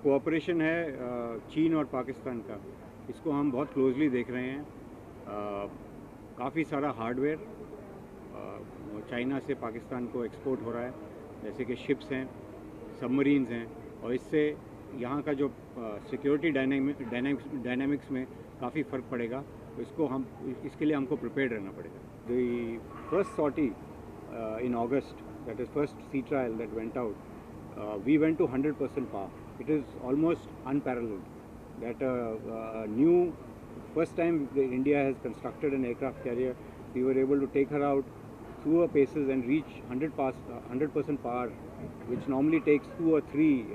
Cooperation है चीन और पाकिस्तान का, इसको हम बहुत क्लोजली देख रहे हैं। काफ़ी सारा हार्डवेयर चाइना से पाकिस्तान को एक्सपोर्ट हो रहा है, जैसे कि शिप्स हैं, सबमरीन्स हैं, और इससे यहाँ का जो सिक्योरिटी डायनामिक्स में काफ़ी फ़र्क पड़ेगा। तो इसके लिए हमको प्रिपेयर्ड रहना पड़ेगा। The first sortie in August, that is first sea trial that went out, we went to 100% power. It is almost unparalleled. That first time India has constructed an aircraft carrier, we were able to take her out through her paces and reach 100% power, which normally takes 2 or 3.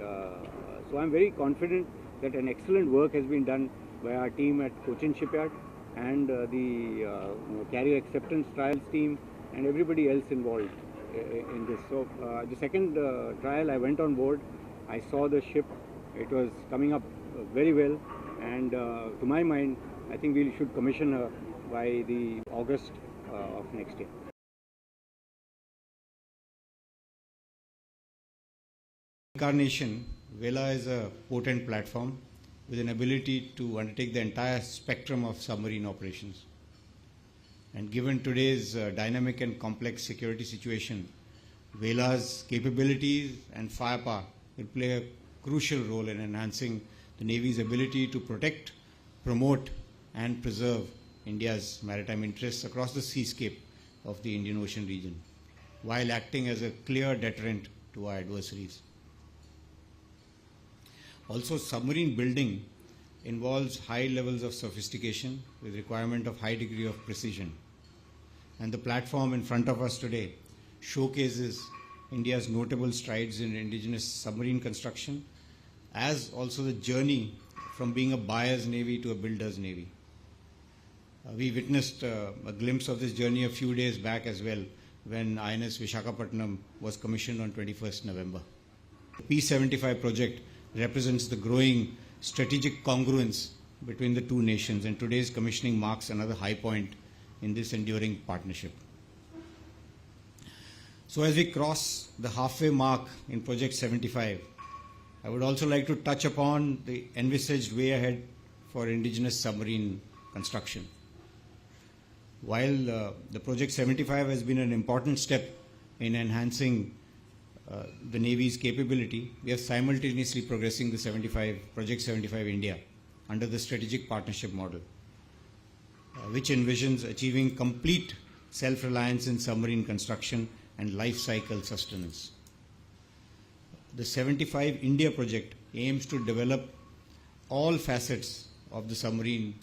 So I'm very confident that an excellent work has been done by our team at Cochin Shipyard and the carrier acceptance trials team and everybody else involved in this. So the second trial, I went on board, I saw the ship, it was coming up very well, and to my mind, I think we should commission her by the August of next year. Incarnation, Vela is a potent platform with an ability to undertake the entire spectrum of submarine operations. And given today's dynamic and complex security situation, Vela's capabilities and firepower will play a crucial role in enhancing the Navy's ability to protect, promote and preserve India's maritime interests across the seascape of the Indian Ocean region, while acting as a clear deterrent to our adversaries. Also, submarine building involves high levels of sophistication with requirement of high degree of precision. And the platform in front of us today showcases India's notable strides in indigenous submarine construction, as also the journey from being a buyer's navy to a builder's navy. We witnessed a glimpse of this journey a few days back as well, when INS Visakhapatnam was commissioned on 21st November. The P-75 project represents the growing strategic congruence between the two nations, and today's commissioning marks another high point in this enduring partnership. So as we cross the halfway mark in Project 75, I would also like to touch upon the envisaged way ahead for indigenous submarine construction. While the Project 75 has been an important step in enhancing the Navy's capability, we are simultaneously progressing the Project 75 India under the strategic partnership model, which envisions achieving complete self-reliance in submarine construction and life cycle sustenance. The 75 India project aims to develop all facets of the submarine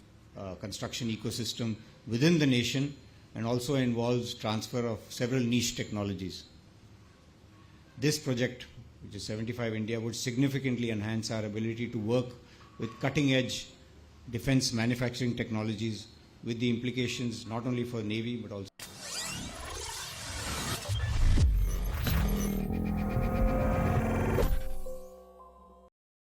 construction ecosystem within the nation, and also involves transfer of several niche technologies. This project, which is 75 India, would significantly enhance our ability to work with cutting-edge defense manufacturing technologies, with the implications not only for Navy but also